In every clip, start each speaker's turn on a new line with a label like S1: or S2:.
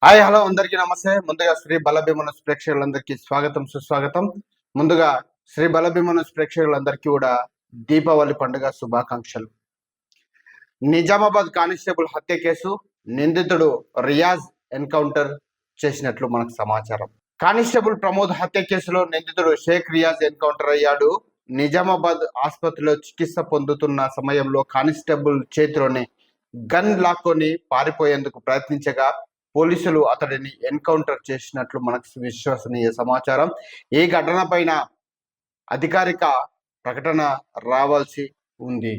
S1: Hi hello అందరికీ నమస్తే. ముందుగా శ్రీ బలభీమనస్ ప్రేక్షకులందరికీ స్వాగతం సుస్వాగతం. ముందుగా శ్రీ బలభీమనస్ ప్రేక్షకులందరికీ కూడా దీపావళి పండుగ శుభాకాంక్షలు. నిజామాబాద్ కానిస్టేబుల్ హత్య కేసు నిందితుడు రియాజ్ ఎన్కౌంటర్ చేసినట్లు మనకు సమాచారం. కానిస్టేబుల్ ప్రమోద్ హత్య కేసులో నిందితుడు షేక్ రియాజ్ ఎన్కౌంటర్ అయ్యాడు. నిజామాబాద్ ఆసుపత్రిలో చికిత్స పొందుతున్న సమయంలో కానిస్టేబుల్ చేతిలోని గన్ లాక్కొని పారిపోయేందుకు ప్రయత్నించగా పోలీసులు అతడిని ఎన్కౌంటర్ చేసినట్లు మనకు విశ్వసనీయ సమాచారం. ఈ ఘటన పైన అధికారిక ప్రకటన రావాల్సి ఉంది.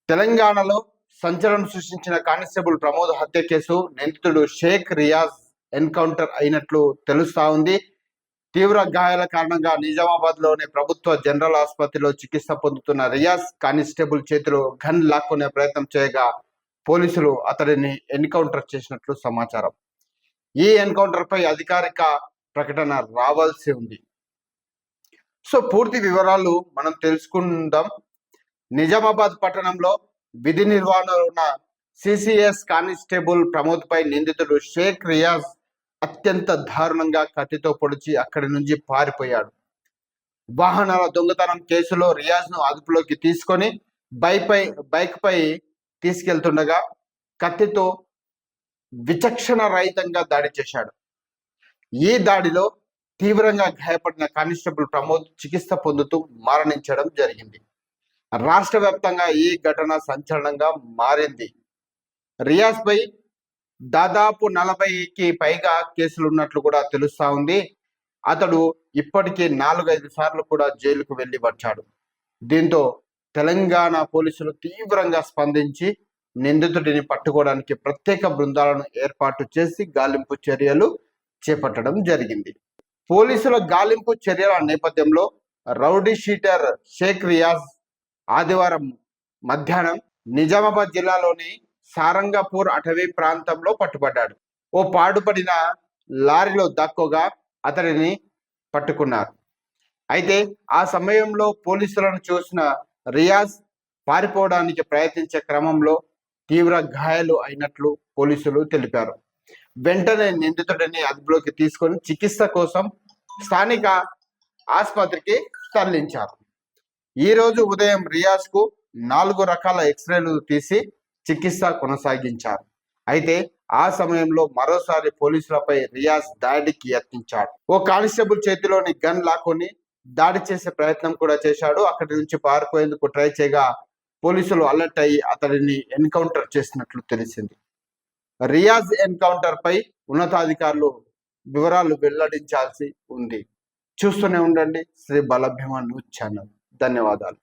S1: తెలంగాణలో సంచలనం సృష్టించిన కానిస్టేబుల్ ప్రమోద్ హత్య కేసు నిందితుడు షేక్ రియాజ్ ఎన్కౌంటర్ అయినట్లు తెలుస్తా ఉంది. తీవ్ర గాయాల కారణంగా నిజామాబాద్ లోని ప్రభుత్వ జనరల్ ఆసుపత్రిలో చికిత్స పొందుతున్న రియాజ్ కానిస్టేబుల్ చేతిలో గన్ లాక్కునే ప్రయత్నం చేయగా పోలీసులు అతడిని ఎన్కౌంటర్ చేసినట్లు సమాచారం. ఈ ఎన్కౌంటర్ పై అధికారిక ప్రకటన రావాల్సి ఉంది. సో పూర్తి వివరాలు మనం తెలుసుకుందాం. నిజామాబాద్ పట్టణంలో విధి నిర్వహణలో ఉన్న సిసిఎస్ కానిస్టేబుల్ ప్రమోద్ పై నిందితుడు షేక్ రియాజ్ అత్యంత దారుణంగా కత్తితో పొడిచి అక్కడి నుంచి పారిపోయాడు. వాహనాల దొంగతనం కేసులో రియాజ్ ను అదుపులోకి తీసుకొని బైక్ పై తీసుకెళ్తుండగా కత్తితో విచక్షణ రహితంగా దాడి చేశాడు. ఈ దాడిలో తీవ్రంగా గాయపడిన కానిస్టేబుల్ ప్రమోద్ చికిత్స పొందుతూ మరణించడం జరిగింది. రాష్ట్ర వ్యాప్తంగా ఈ ఘటన సంచలనంగా మారింది. రియాజ్ పై దాదాపు 40కి పైగా కేసులు ఉన్నట్లు కూడా తెలుస్తా ఉంది. అతడు ఇప్పటికే 4-5 సార్లు కూడా జైలుకు వెళ్ళి వచ్చాడు. దీంతో తెలంగాణ పోలీసులు తీవ్రంగా స్పందించి నిందితుడిని పట్టుకోవడానికి ప్రత్యేక బృందాలను ఏర్పాటు చేసి గాలింపు చర్యలు చేపట్టడం జరిగింది. పోలీసుల గాలింపు చర్యల నేపథ్యంలో రౌడీ షీటర్ షేక్ రియాజ్ ఆదివారం మధ్యాహ్నం నిజామాబాద్ జిల్లాలోని సారంగపూర్ అటవీ ప్రాంతంలో పట్టుబడ్డాడు. ఓ పాడుపడిన లారీలో దక్కోగా అతడిని పట్టుకున్నారు. అయితే ఆ సమయంలో పోలీసులను చూసిన రియాజ్ పారిపోవడానికి ప్రయత్నించే క్రమంలో తీవ్ర గాయాలు అయినట్లు పోలీసులు తెలిపారు. వెంటనే నిందితుడిని అదుపులోకి తీసుకొని చికిత్స కోసం స్థానిక ఆసుపత్రికి తరలించారు. ఈ రోజు ఉదయం రియాజ్ కు 4 రకాల ఎక్స్రేలు తీసి చికిత్స కొనసాగించారు. అయితే ఆ సమయంలో మరోసారి పోలీసులపై రియాజ్ దాడికి యత్నించాడు. ఓ కానిస్టేబుల్ చేతిలోని గన్ లాక్కొని దాడి చేసే ప్రయత్నం కూడా చేశాడు. అక్కడి నుంచి పారిపోయేందుకు ట్రై చేయగా పోలీసులు అలర్ట్ అయ్యి అతడిని ఎన్కౌంటర్ చేసినట్లు తెలిసింది. రియాజ్ ఎన్కౌంటర్ పై ఉన్నతాధికారులు వివరాలు వెల్లడించాల్సి ఉంది. చూస్తూనే ఉండండి శ్రీ బలభీమ న్యూస్ ఛానల్. ధన్యవాదాలు.